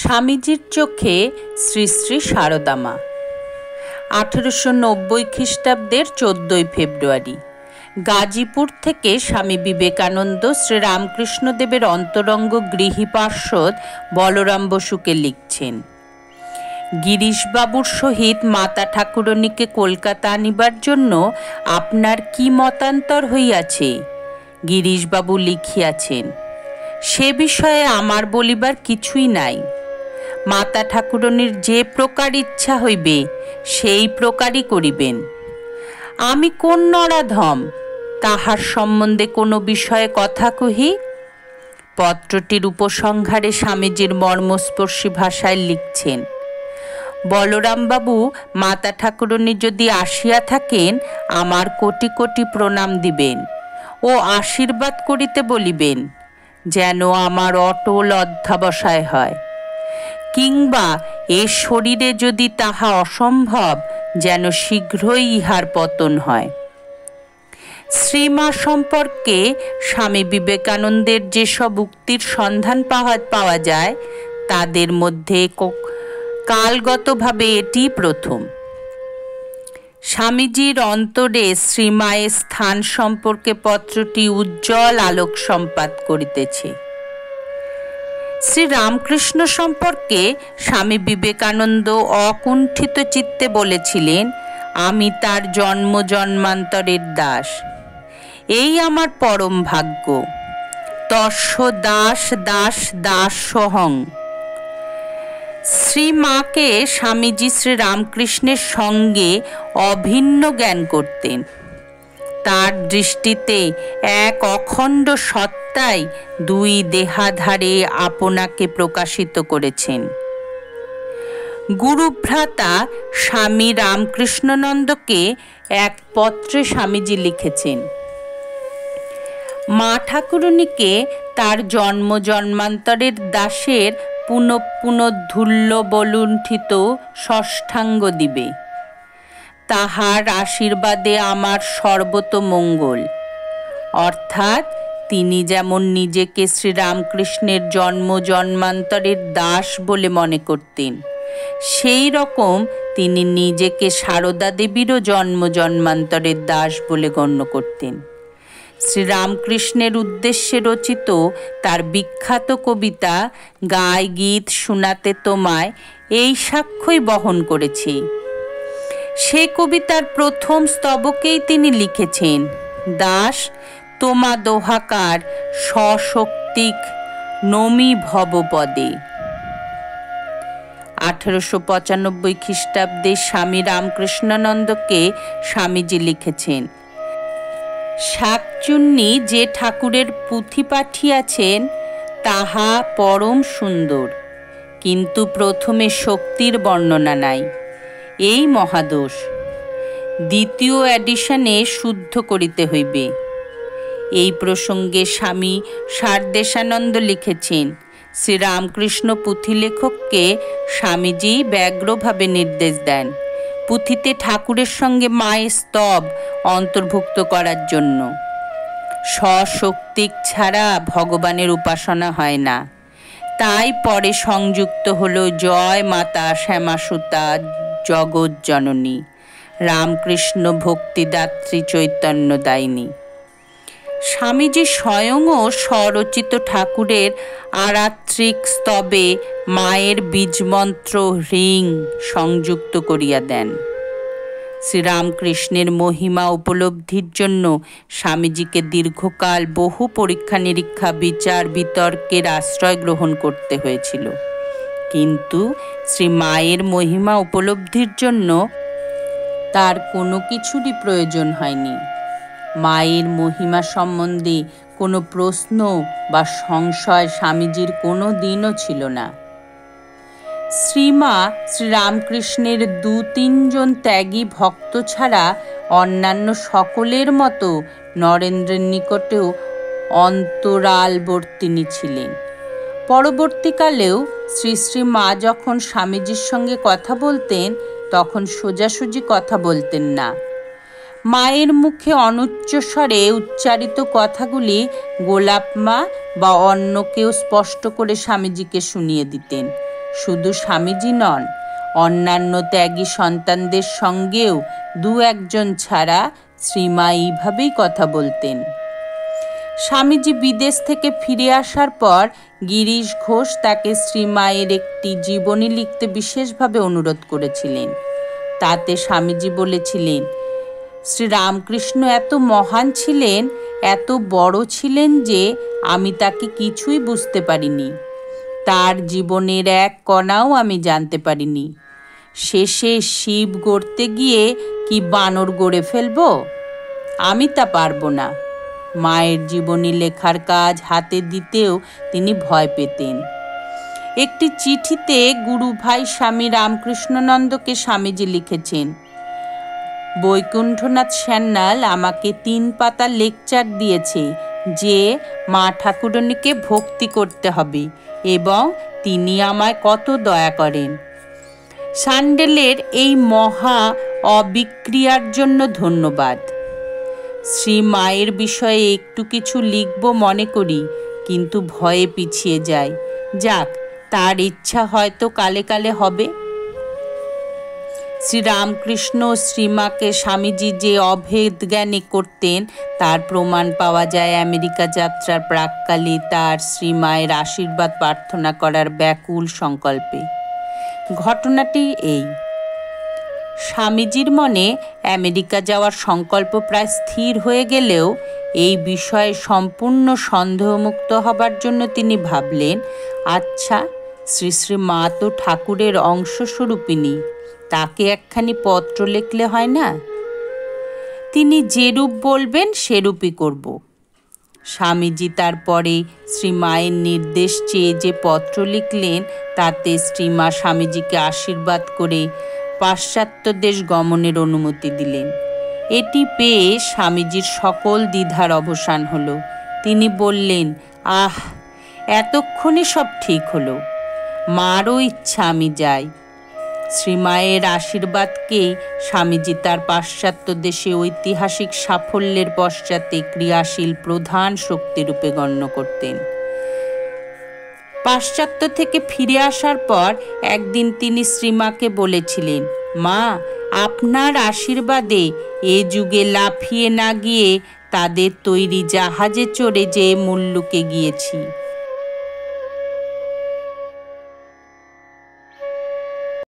স্বামীজির চোখে শ্রী শ্রী সারদা মা। 1890 খ্রিস্টাব্দের 14 ফেব্রুয়ারি গাজীপুর থেকে স্বামী বিবেকানন্দ শ্রীরামকৃষ্ণদেবের অন্তরঙ্গ গৃহী পার্ষদ বলরাম বসুকে লিখছেন, গিরিশবাবুর সহিত মাতা ঠাকুরণীকে কলকাতা আনিবার জন্য আপনার কি মতান্তর হইয়াছে? গিরিশবাবু লিখিয়াছেন, সে বিষয়ে আমার বলিবার কিছুই নাই। মাতা ঠাকুরণীর যে প্রকার ইচ্ছা হইবে সেই প্রকারই করিবেন। আমি কোন নরাধম তাহার সম্বন্ধে কোনো বিষয়ে কথা কহি? পত্রটির উপসংহারে স্বামীজির মর্মস্পর্শী ভাষায় লিখছেন, বলরামবাবু মাতা ঠাকুরণী যদি আসিয়া থাকেন আমার কোটি কোটি প্রণাম দিবেন ও আশীর্বাদ করিতে বলিবেন, যেন আমার অটল অধ্যাবসায় হয়, কিংবা এ শরীরে যদি তাহা অসম্ভব যেন শীঘ্রই ইহার পতন হয়। শ্রীমা সম্পর্কে স্বামী বিবেকানন্দের যেসব উক্তির সন্ধান পাওয়া যায় তাদের মধ্যে কালগতভাবে এটি প্রথম। স্বামীজির অন্তরে শ্রীমায়ের স্থান সম্পর্কে পত্রটি উজ্জ্বল আলোক সম্পাদ করিতেছে। শ্রীরামকৃষ্ণ সম্পর্কে স্বামী বিবেকানন্দ অকুণ্ঠিত চিত্তে বলেছিলেন, আমি তার জন্ম জন্মান্তরের দাস, এই আমার পরম ভাগ্য। তস্য দাস দাস দাসহং। শ্রীমাকে স্বামীজি শ্রীরামকৃষ্ণের সঙ্গে অভিন্ন জ্ঞান করতেন। তার দৃষ্টিতে এক অখণ্ড সত্তাই দুই দেহাধারে আপনাকে প্রকাশিত করেছেন। গুরুভ্রাতা স্বামী রামকৃষ্ণানন্দকে এক পত্রে স্বামীজি লিখেছেন, মা ঠাকুরণীকে তার জন্ম জন্মান্তরের দাসের পুনঃ পুনঃ ধূল্য বলুণ্ঠিত ষষ্ঠাঙ্গ দিবে। তাহার আশীর্বাদে আমার সর্বতোমঙ্গল। অর্থাৎ তিনি যেমন নিজেকে শ্রীরামকৃষ্ণের জন্ম জন্মান্তরের দাস বলে মনে করতেন, সেই রকম তিনি নিজেকে সারদা দেবীরও জন্ম জন্মান্তরের দাস বলে গণ্য করতেন। শ্রীরামকৃষ্ণের উদ্দেশ্যে রচিত তার বিখ্যাত কবিতা গায় গীত শোনাতে তোমায় এই সাক্ষ্যই বহন করেছে। সে কবিতার প্রথম স্তবকেই তিনি লিখেছেন, দাস তোমা দোহাকার সশক্তিক নমি ভবপদে। 1895 খ্রিস্টাব্দে স্বামী রামকৃষ্ণানন্দকে স্বামীজি লিখেছেন, শাকচুন্নি যে ঠাকুরের পুঁথি পাঠিয়াছেন তাহা পরম সুন্দর, কিন্তু প্রথমে শক্তির বর্ণনা নাই, এই মহাদোষ। দ্বিতীয় এডিশনে শুদ্ধ করিতে হইবে। এই প্রসঙ্গে স্বামী সারদেশানন্দ লিখেছেন, শ্রীরামকৃষ্ণ পুঁথিলেখককে স্বামীজি ব্যগ্রভাবে নির্দেশ দেন পুঁথিতে ঠাকুরের সঙ্গে মায়ের স্তব অন্তর্ভুক্ত করার জন্য। স্বশক্তিক ছাড়া ভগবানের উপাসনা হয় না। তাই পরে সংযুক্ত হল জয় মাতা শ্যামাসুতা জগৎ জননী রামকৃষ্ণ ভক্তিদাত্রী চৈতন্যদায়িনী। স্বামীজি স্বয়ংও স্বরচিত ঠাকুরের আরাত্রিক স্তবে মায়ের বীজমন্ত্র হ্রিং সংযুক্ত করিয়া দেন। শ্রীরামকৃষ্ণের মহিমা উপলব্ধির জন্য স্বামীজিকে দীর্ঘকাল বহু পরীক্ষা নিরীক্ষা বিচার বিতর্কের আশ্রয় গ্রহণ করতে হয়েছিল, কিন্তু শ্রী মায়ের মহিমা উপলব্ধির জন্য তার কোনো কিছুরই প্রয়োজন হয়নি। মায়ের মহিমা সম্বন্ধে কোনো প্রশ্ন বা সংশয় স্বামীজির কোনো দিনও ছিল না। শ্রীমা শ্রীরামকৃষ্ণের 2-3 জন ত্যাগী ভক্ত ছাড়া অন্যান্য সকলের মতো নরেন্দ্রের নিকটেও অন্তরালবর্তিনী ছিলেন। পরবর্তীকালেও শ্রী শ্রী মা যখন স্বামীজির সঙ্গে কথা বলতেন তখন সোজাসুজি কথা বলতেন না। মায়ের মুখে অনুচ্চস্বরে উচ্চারিত কথাগুলি গোলাপ মা বা অন্য কেউ স্পষ্ট করে স্বামীজিকে শুনিয়ে দিতেন। শুধু স্বামীজি নন, অন্যান্য ত্যাগী সন্তানদের সঙ্গেও দু একজন ছাড়া শ্রীমা এইভাবেই কথা বলতেন। স্বামীজি বিদেশ থেকে ফিরে আসার পর গিরিশ ঘোষ তাকে শ্রীমায়ের একটি জীবনী লিখতে বিশেষভাবে অনুরোধ করেছিলেন। তাতে স্বামীজি বলেছিলেন, শ্রীরামকৃষ্ণ এত মহান ছিলেন, এত বড় ছিলেন যে আমি তাকে কিছুই বুঝতে পারিনি। তার জীবনের এক কণাও আমি জানতে পারিনি। শেষে শিব গড়তে গিয়ে কি বানর গড়ে ফেলব? আমি তা পারবো না। মায়ের জীবনী লেখার কাজ হাতে দিতেও তিনি ভয় পেতেন। একটি চিঠিতে গুরু ভাই স্বামী রামকৃষ্ণনন্দকে স্বামীজি লিখেছেন, বৈকুণ্ঠনাথ সান্যাল আমাকে 3 পাতা লেকচার দিয়েছে যে মা ঠাকুরানীকে ভক্তি করতে হবে এবং তিনি আমায় কত দয়া করেন। সান্ডেলের এই মহা অবিক্রিয়ার জন্য ধন্যবাদ। শ্রী মায়ের বিষয়ে একটু কিছু লিখব মনে করি, কিন্তু ভয়ে পিছিয়ে যাই। যাক, তার ইচ্ছা হয়তো কালে কালে হবে। শ্রীরামকৃষ্ণ শ্রীমাকে স্বামীজি যে অভেদ জ্ঞানী করতেন তার প্রমাণ পাওয়া যায় আমেরিকা যাত্রার প্রাক্কালে তার শ্রীমায়ের আশীর্বাদ প্রার্থনা করার ব্যাকুল সংকল্পে। ঘটনাটি এই, স্বামীজির মনে আমেরিকা যাওয়ার সংকল্প প্রায় স্থির হয়ে গেলেও এই বিষয়ে সম্পূর্ণ সন্দেহমুক্ত হবার জন্য তিনি ভাবলেন, আচ্ছা, শ্রী শ্রী মা তো ঠাকুরের অংশস্বরূপিণী, তাকে একখানি পত্র লিখলে হয় না? তিনি যেরূপ বলবেন সেরূপই করব। স্বামীজি তারপরে শ্রীমায়ের নির্দেশ চেয়ে যে পত্র লিখলেন তাতে শ্রীমা স্বামীজিকে আশীর্বাদ করে পাশ্চাত্য দেশ গমনের অনুমতি দিলেন। এটি পেয়ে স্বামীজির সকল দ্বিধার অবসান হলো। তিনি বললেন, আহ, এতক্ষণে সব ঠিক হলো। মারও ইচ্ছা আমি যাই। শ্রীমায়ের আশীর্বাদকেই স্বামীজি তার পাশ্চাত্য দেশে ঐতিহাসিক সাফল্যের পশ্চাতে ক্রিয়াশীল প্রধান শক্তিরূপে গণ্য করতেন। পাশ্চাত্য থেকে ফিরে আসার পর একদিন তিনি শ্রীমাকে বলেছিলেন, মা, আপনার আশীর্বাদে এ যুগে লাফিয়ে না গিয়ে তাদের তৈরি জাহাজে চড়ে যে মুল্লুকে গিয়েছি।